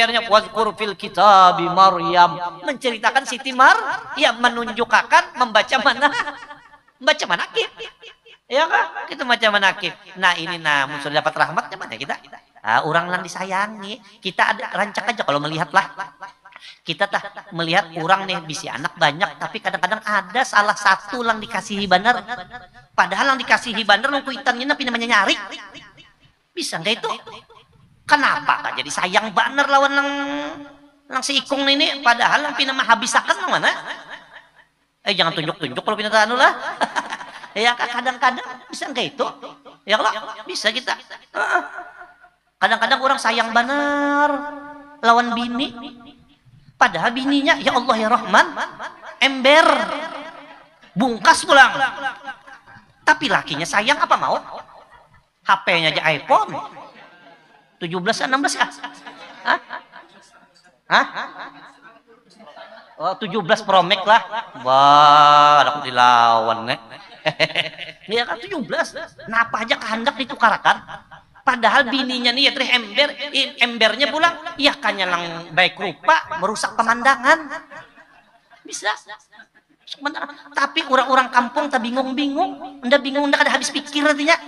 fil kitabi Maryam menceritakan Siti Maryam menunjukkan membaca manakib Ya kan? Kita macam manakib. Nah ini namun sudah dapat rahmatnya mana kita? Orang lang disayangi. Kita ada rancak aja kalau melihatlah. Kita tak melihat orang nih bisa anak banyak, tapi kadang-kadang ada salah satu lang dikasihi bener. Padahal lang dikasihi bener, nung kuitannya tapi namanya nyari. Bisa nggak itu? Kenapa tak jadi sayang bener lawan lang si ikung ini? Padahal lang pinamah habisakan mana? Jangan tunjuk-tunjuk kalau pinata anu lah. Ya kadang-kadang bisa nggak itu? Ya kalau bisa kita. Kadang-kadang orang sayang bener lawan bini. Padahal bininya, ya Allah ya Rahman, ember, bungkas pulang. Tapi lakinya sayang apa mau? HP-nya aja iPhone. 17 ya, 16 ya? Hah? Hah? Oh, 17 Pro Max lah. Wah, aku dilawan nih. Dia kan 17. Kenapa aja kehendak ditukarakan? Padahal bininya nih ya teh embernya pulang, ya kanya lang baik rupa merusak pemandangan. Bisa. Tapi orang-orang kampung tak bingung-bingung, ndak ada habis pikir artinya.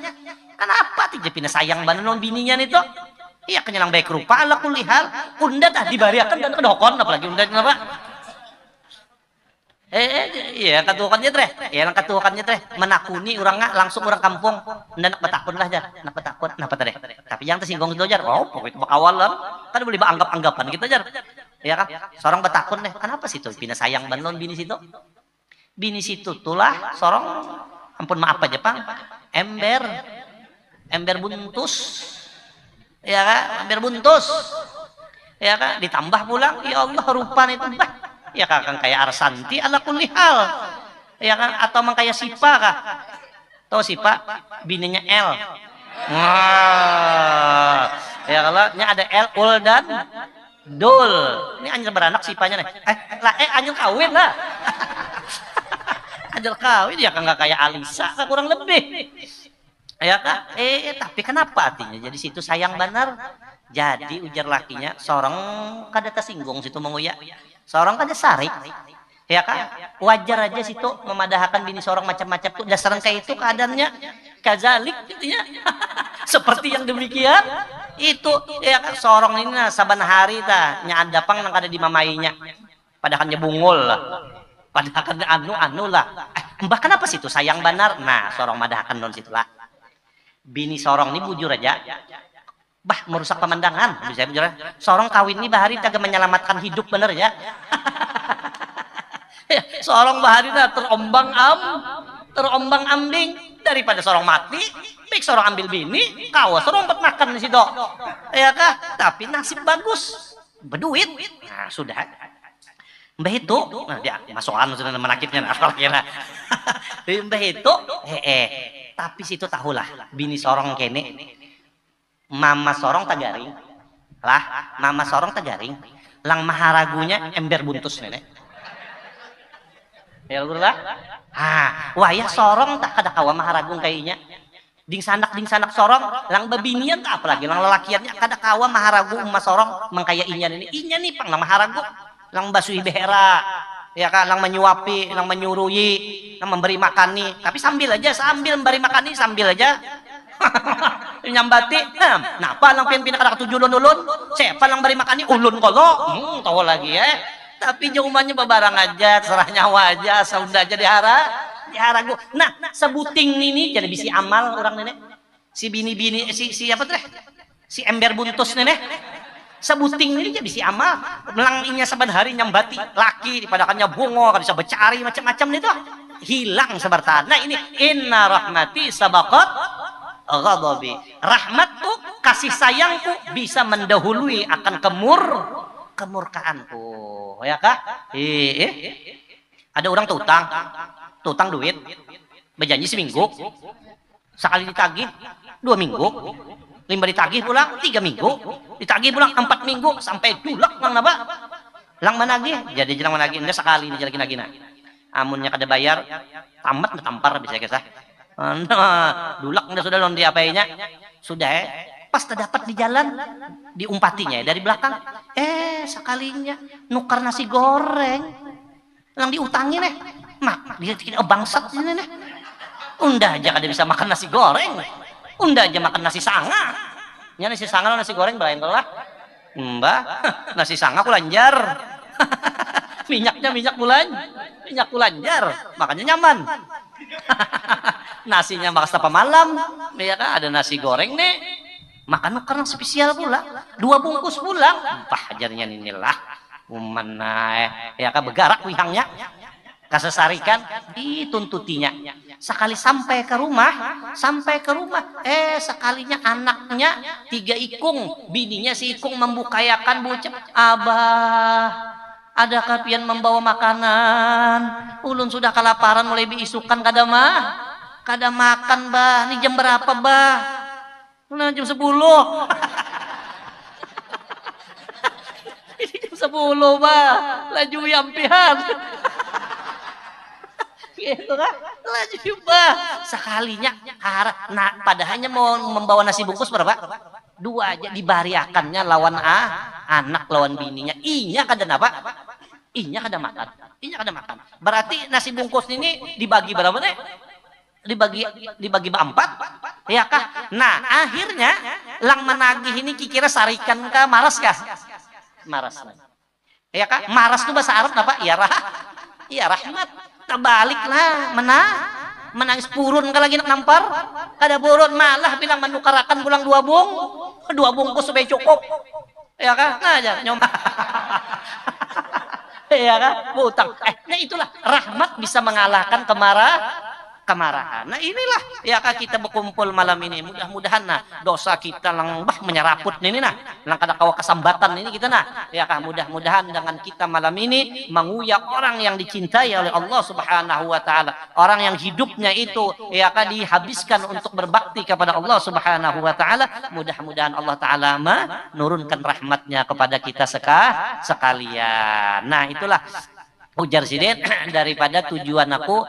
Kenapa tidak pindah sayang banon bininya nih toh? Iya kanya lang baik rupa ala kulihal, unda dah dibariakan dan kedokon apalagi unda kenapa? Iya katukannya teh, ya lang katukannya teh menakuni orang nggak langsung orang kampung, ndak betakun lah jar, nak betakun, napa teh? Tapi yang tersinggung itu jar, oh pokoknya bakawalan, kan boleh anggap-anggapan gitu jar, ya kan? Seorang betakun deh, kenapa sih tuh pindah sayang balon bini situ? Bini situ tulah, seorang, ampun maaf aja pang, ember buntus, ya kan? Ember buntus, ya kan? Ditambah pulang, ya Allah rupan itu bah. Ya kan kayak Arsanti ala kulli hal. Ya kan atau mang kayak Sipa kah? Tahu Sipa bininya L. Wah. Ya kalau nya ada L, Ul dan Dul. Ini anjir beranak Sipanya nih. Anjir kawin lah. Anjir kawin ya kan nggak kayak Alisa kan kurang lebih. Ya kan? Tapi kenapa artinya? Jadi situ sayang benar. Jadi ujar lakinya seorang kada tersinggung situ menguya. Seorang kan sarik, ya kan? Wajar aja situ memadahkan bini seorang macam-macam tuh dasarnya kayak itu keadaannya, kazalik gitu ya. Seperti yang demikian itu ya kan seorang ini nah, saban hari ta nyadapang nang kada di mamainya. Padahal bungul lah. Padahal anu lah. Mbah kenapa situ sayang benar? Nah, seorang madahkan non situ lah. Bini seorang ini bujur aja. Bah merusak pemandangan bisa bujur. Seorang kawin ini bahari kagak menyelamatkan hidup bener ya. Seorang bahari terombang ambing daripada seorang mati baik seorang ambil bini kau seorang empat makan di situ ya kah tapi nasib bagus berduit nah sudah mbah itu nah dia masukan sudah menakibnya nah kira mbah itu tapi situ tahulah bini seorang kene mama sorong tagaring lah mama sorong tagaring lang maharagunya ember buntus nenek ya lah wayah sorong tak kada kawa maharagung kayaknya ding sanak sorong lang babinian tak apalagi lang lelakiannya kada kawa maharagu emas sorong mengkaya inya nih pang lang maharagu lang basuhi behera ya kan lang menyuapi lang menyurui lang memberi makani tapi sambil memberi makani sambil aja nyambati napa lang pindah kada ketujuh ulun siapa lang bari makani ulun kolo tahu lagi ya tapi jaumannya babarang aja serah nyawa aja saunda aja diharagu nah sebuting ini jadi bisi amal orang nenek si bini-bini si apa teh si ember buntus nenek sebuting ini jadi bisi amal melanginya saban hari nyambati laki dipadakannya bungo kada bisa becari macam-macam itu hilang sebartan nah ini inna rahmati sabaqat ghadabi rahmatku kasih sayangku bisa mendahului akan kemurkaanku ya kah ada orang tutang duit berjanji seminggu sekali ditagih 2 minggu 5 ditagih pulang 3 minggu ditagih pulang 4 minggu sampai dulak lang naba lang managih jadi jelang managih enggak sekali dijalagi nagina amunnya kada bayar tamat tampar bisa kisah dulak udah sudah londi apainya sudah pas terdapat di jalan diumpatinya dari belakang sekalinya nukar nasi goreng lang diutangi nih mak dia tidak bangsat ini nih Unda aja kada bisa makan nasi goreng. Unda aja makan nasi sanga. Nya nasi sanga nasi goreng belain lah. Mbah, nasi sanga kulanjar. Minyaknya minyak kulanjar, makanya nyaman. Nasinya makas apa malam, ya kan ada nasi goreng nih. Makan karena spesial pula, 2 bungkus pulang. Bah ajarnya inilah. Mana ya kan begarak wihangnya. Kasesarikan dituntutinya. Sekali sampai ke rumah, sekalinya anaknya 3 ikung, bininya si ikung membukayakan bocah, abah, adakah pian membawa makanan? Ulun sudah kelaparan mulai biisukan kada makan bah. Ini jam berapa bah? Nah, jam 10. Ini jam 10 bah. Laju yampihan. Gitu kan? Laju bah. Sekalinya nah padahalnya mau membawa nasi bungkus berapa? 2 aja dibariakannya lawan anak lawan bininya. Inya kada apa? Inya kada makan. Berarti nasi bungkus ini dibagi berapa nih? Dibagi 4. Ya kah? Nah, akhirnya lang menagih ini kira sarikan kah maras kah? Maras. Ya kah? Maras itu bahasa Arab apa? Iya rahmat. Terbaliklah menangis purun kalau lagi nak nampar. Kada purun malah bilang menukarakan pulang 2 bungkus supaya cukup. Ya kan? Nah aja nyomah. Ya kan? Butang. Nah itulah rahmat bisa mengalahkan kemarahan. Nah inilah ya kak kita berkumpul malam ini. Mudah-mudahan nah dosa kita lang menyeraput ini nah, lang kada kawa kesambatan ini kita nah. Ya kak mudah-mudahan dengan kita malam ini menguyak orang yang dicintai oleh Allah Subhanahu wa taala. Orang yang hidupnya itu ya kak dihabiskan untuk berbakti kepada Allah Subhanahu wa taala. Mudah-mudahan Allah taala menurunkan rahmatnya kepada kita sekalian. Nah itulah ujar Sidin daripada tujuan aku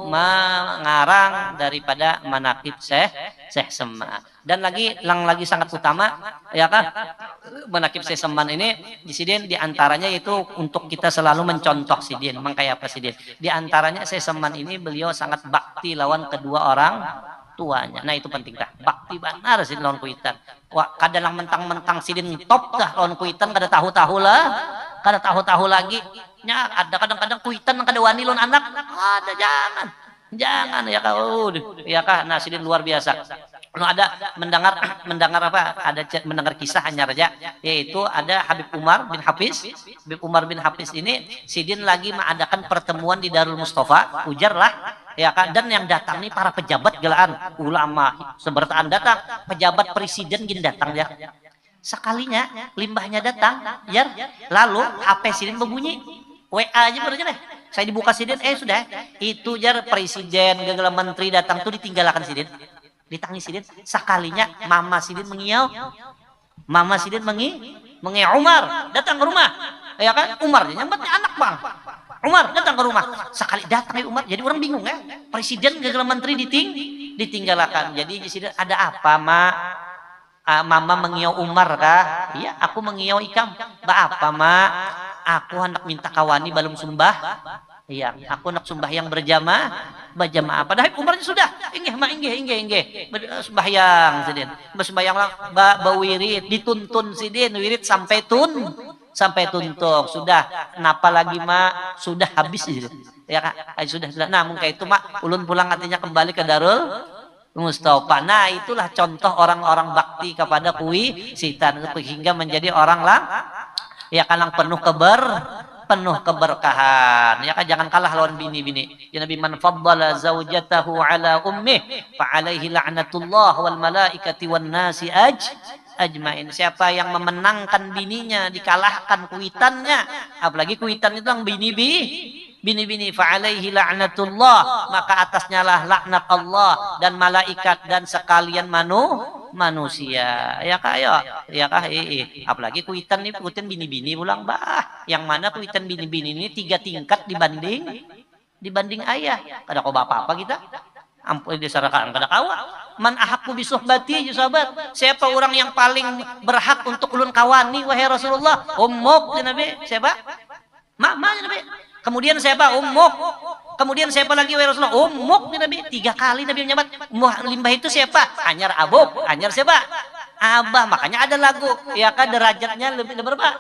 mengarang daripada manaqib Syekh Semman. Dan lagi sangat utama ya kan manaqib Syekh Semman ini di Sidin diantaranya itu untuk kita selalu mencontoh Sidin mengkaya apa Sidin. Di antaranya Syekh Semman ini beliau sangat bakti lawan kedua orang tuanya. Nah itu penting dah. Bakti benar Sidin lawan kuitan. Wah kadang mentang-mentang Sidin top dah lawan kuitan kada tahu-tahu lah. Kada tahu-tahu lagi nya ada kadang-kadang kuitan kada wani lawan anak. Ada jangan ya kah nah Sidin luar biasa. Ada mendengar apa? Ada mendengar kisah hanya saja yaitu ada Habib Umar bin Hafiz ini Sidin lagi mengadakan pertemuan di Darul Mustafa, ujarlah ya kan dan yang datang nih para pejabat gelaan ulama sebertaan datang, pejabat presiden gini datang ya. Sekalinya limbahnya datang, ya, lalu HP Sidin berbunyi, WA aja baru deh. Saya dibuka Sidin, sudah, itu jar presiden, gagal menteri datang tuh ditinggalkan Sidin, ditangis Sidin. Sekalinya Mama Sidin mengiau Umar datang ke rumah, ya kan? Umar nyambatnya anak bang. Umar datang ke rumah, sekali datang Umar, jadi orang bingung ya, presiden gagal menteri ditinggalkan. Jadi Sidin ada apa mak? Mama mengiau Umar kah? Iya, aku mengiau ikam. Apa mak? Aku hendak minta kawani balum sumbah. Iya, aku nak sumbah yang berjamaah. Padahal Umarnya sudah. Inggih. Sembahyang Sidin. Sembahyang lang bawirid, dituntun Sidin, wirid sampai tuntuk. Sudah. Kenapa lagi mak? Sudah habis Sidin. Ya Kak, sudah. Nah, mungkin itu mak ulun pulang artinya kembali ke Darul Mustafa. Nah itulah contoh orang-orang bakti kepada kuisitan hingga menjadi orang lang ya kalang penuh keberkahan. Ya kan jangan kalah lawan bini-bini. Ya Nabi man faddala zaujatahu ala ummih fa alaihi la'natullah wal malaikati wan nasi ajmain. Siapa yang memenangkan bininya dikalahkan kuitannya, apalagi kuitan itu yang bini fa'alaihi la'natullah, maka atasnya lah laknat Allah dan malaikat dan sekalian manusia. Ya kah apalagi kuitan bini-bini pulang bah. Yang mana kuitan bini-bini ini 3 tingkat dibanding ayah. Kada kau apa-apa kita. Ampun disarakan kada kawa. Man ahaqqu bi suhbati sahabat. Siapa orang yang paling berhak untuk ulun kawani wahai Rasulullah? Ummuk Nabi. Siapa? Mama Nabi. Kemudian siapa? Ummuk. Kemudian siapa lagi wahai Rasulullah? Ummuk Nabi. 3 kali Nabi menyebut limbah itu siapa? Anyar abuk. Anyar siapa? Abah. Makanya ada lagu. Ya kan derajatnya lebih berapa?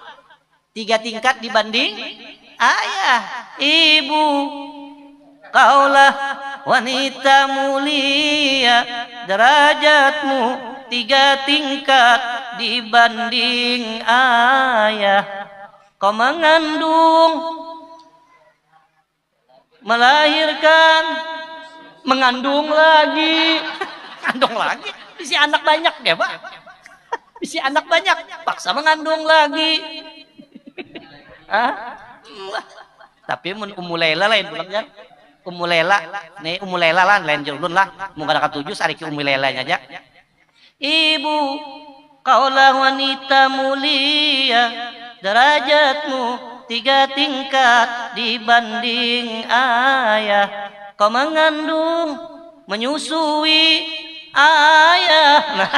3 tingkat dibanding ayah. Ibu, kaulah wanita mulia, derajatmu 3 tingkat dibanding ayah. Kau mengandung, melahirkan, mengandung lagi, mengandung lagi, isi anak banyak ya Pak, isi anak banyak, paksa mengandung lagi. Tapi Ummu Laila lain pulang ya, Ummu Laila, nih Ummu Laila lah lain jurulun lah, mungkin ada 7 sariki Ummu Lailanya aja. Ibu, kaulah wanita mulia, derajatmu 3 tingkat dibanding ayah. Kau mengandung, menyusui ayah. Nah.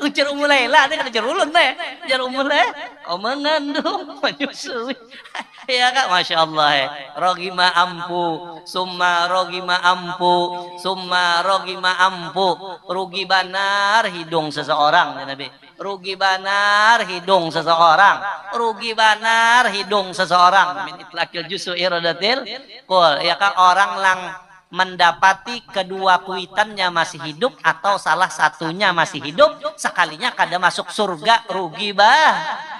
Ujar Ummu Laila, ini kan ujar ulun teh. Ujar Ummu Laila, kau mengandung, menyusui. Ya Kak, Masya Allah ya. Rogima ampu, summa rogima ampu, summa rogima ampu. Rugi banar hidung seseorang ya Nabi. Rugi banar hidung seseorang. Rugi banar hidung seseorang. Min itlaqil jusu iradatil qul. Ya Kak, orang lang mendapati kedua kuitannya masih hidup atau salah satunya masih hidup, sekalinya kada masuk surga, rugi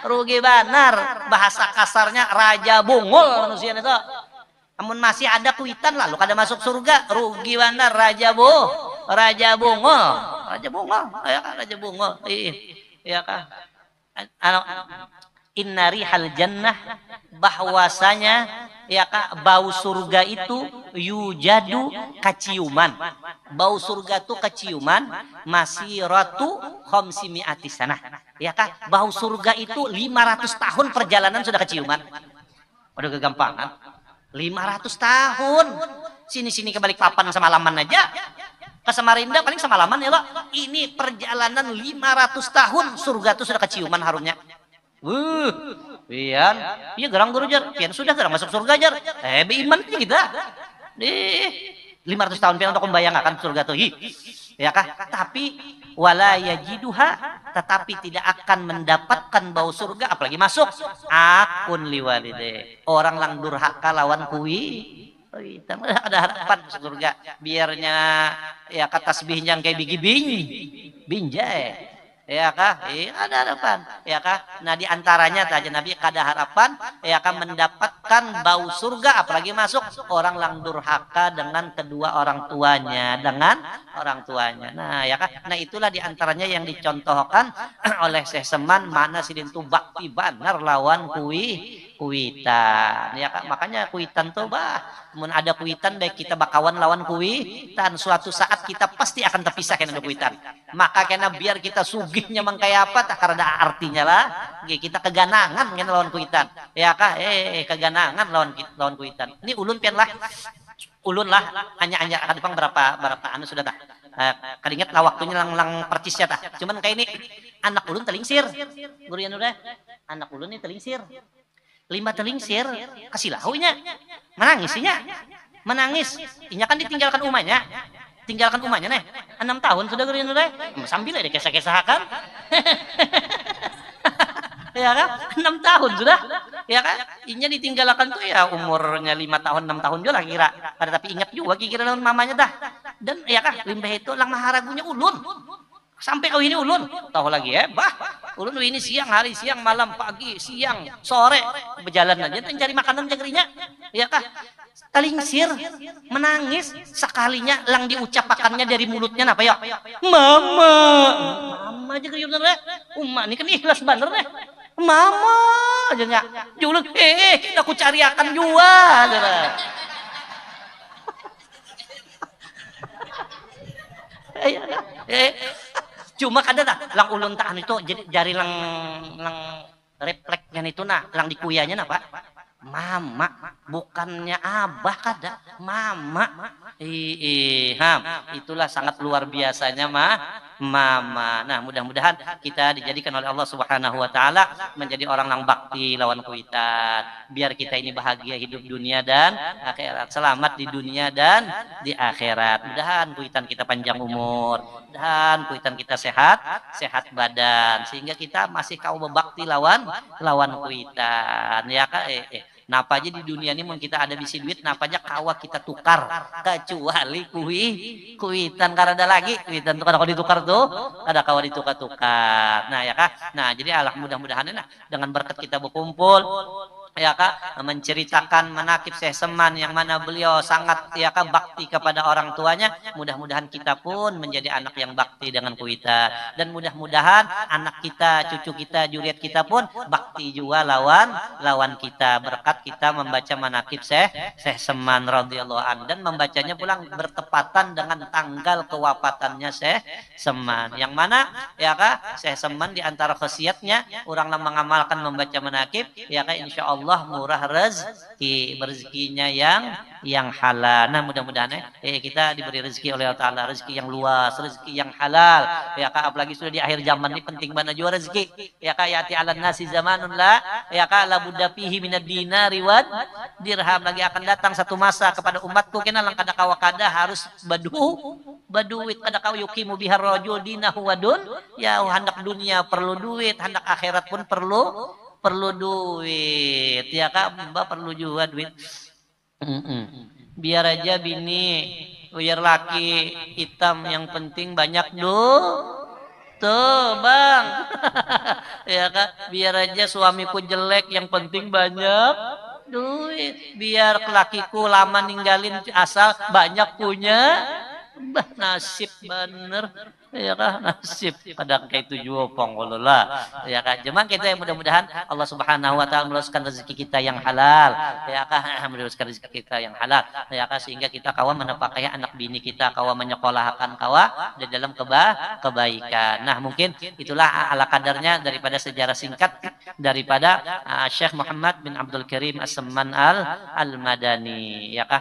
rugi banar. Bahasa kasarnya raja bungul manusia itu. Namun masih ada kuitan lalu kada masuk surga, rugi banar, raja bungul, raja bungul, ya kan, raja bungul. Iya kan. Inna rihal jannah, bahwasanya ya Kak, bau surga itu yujadu keciuman. Bau surga itu keciuman masih ratu khamsimi'ati sanah. Ya Kak, bau surga itu 500 tahun perjalanan sudah keciuman. Udah kegampangan. 500 tahun. Sini-sini ke Balikpapan semalaman aja. Ke Samarinda paling semalaman ya loh. Ini perjalanan 500 tahun surga itu sudah keciuman harumnya. Pian, iya gerang guru jar, pian sudah gerang masuk surga jar. Beiman kita. 500 tahun pian untuk membayangkan surga tuh. Ya kah? Tapi wala yajiduha, tetapi tidak akan mendapatkan bau surga apalagi masuk. Akun liwalide. Orang lang durhaka lawan kui. Ada harapan masuk surga. Biarnya ya kata tasbihnya kayak bigi binjai. Ya kah? Ada harapan. Ya kah? Nah di antaranya saja Nabi kada harapan ya kah mendapatkan bau surga apalagi masuk orang lang durhaka dengan kedua orang tuanya, Nah, ya kah? Nah itulah di antaranya yang dicontohkan oleh Syekh Seman mana sidin tu bakti banar lawan kuitan. Ya kah? Makanya kuitan tuh mun ada kuitan baik kita bakawan lawan kuitan, suatu saat kita pasti akan terpisah kena kuitan. Maka kena biar kita sugihnya mengkaya apa tak karena artinya lah kita keganangan kena lawan kuitan. Ya kah? Keganangan lawan kuitan. Ini ulun lah hanya ada pang berapa anu sudah tak. Kadingat lah waktunya lang percisnya tak. Cuman kayak ini anak ulun telingsir. Gurian udah. Anak ulun ini telingsir. 5 telingsir kasih lahunya. Menangis. Inya kan ditinggalkan umahnya. Nih. 6 tahun sudah gurian udah. Sambil ada kisah-kisah kan. Ya kan? 6 tahun sudah. Ya kan? Inya ditinggalkan tuh ya umurnya 5 tahun 6 tahun juga lah kira. Tapi ingat juga kira lawan mamanya dah. Dan ya kan limbah itu lang maharagunya ulun. Sampai kau ini ulun tahu lagi ya ulun ini siang hari siang malam pagi siang sore berjalan aja mencari makanan jagrinya ya kah telingsir menangis sekalinya lang diucapakannya dari mulutnya apa ya mama jagri bener ini kan ikhlas bener deh mama aja nya julun kita ku cari akan jual cuma kada dah lang ulun tahan itu jari lang refleksnya itu lang dikuyanya pak mama bukannya abah kada mama itulah sangat luar biasanya mama. Nah, mudah-mudahan kita dijadikan oleh Allah Subhanahu wa taala menjadi orang yang bakti lawan kuitan. Biar kita ini bahagia hidup dunia dan akhirat. Selamat di dunia dan di akhirat. Mudahan kuitan kita panjang umur dan kuitan kita sehat badan sehingga kita masih kau berbakti lawan kuitan ya kak napa aja di dunia ini mau kita ada bisi duit napa aja kawa kita tukar kecuali kuitan karena ada lagi kuitan tuh kalau ditukar tuh ada kawa ditukar nah ya kak nah jadi mudah-mudahan dengan berkat kita berkumpul ya kak menceritakan manakib Syekh Seman yang mana beliau sangat ya kak bakti kepada orang tuanya mudah-mudahan kita pun menjadi anak yang bakti dengan kuitan dan mudah-mudahan anak kita cucu kita juriat kita pun bakti juga lawan kita berkat kita membaca manakib Syekh Seman radhiyallahu anhu dan membacanya pulang bertepatan dengan tanggal kewafatannya Syekh Seman yang mana ya kak Syekh Seman di antara khasiatnya orang yang mengamalkan membaca manakib ya kak insyaallah Allah murah rezekinya yang halal. Nah mudah-mudahan kita diberi rezeki oleh Allah Taala rezeki yang luas, rezeki yang halal. Ya kak apalagi sudah di akhir zaman ini penting banget juga rezeki. Ya kak yati alan nasi zamanun la ya kak la budda fihi minad dinari wad dirham lagi akan datang satu masa kepada umatku kena lang kada kawakada harus baduit kada kaw yukimu bihar rajul dinahu wadun ya hendak dunia perlu duit, hendak akhirat pun perlu duit ya kak mbak perlu juga duit biar aja bini biar laki hitam yang penting banyak tuh bang ya kak biar aja suamiku jelek yang penting banyak duit biar lakiku lama ninggalin asal banyak punya nasib bener ya kan nasib kadang kayak itu juga pongolola ya kan cuman kita yang mudah-mudahan Allah Subhanahu wa taala meluruskan rezeki kita yang halal ya kan meluruskan rezeki kita yang halal ya kan sehingga kita kawa menepakai anak bini kita kawa menyekolahkan kawa di dalam kebaikan nah mungkin itulah ala kadarnya daripada sejarah singkat daripada Syekh Muhammad bin Abdul Karim As-Samman Al-Madani ya kan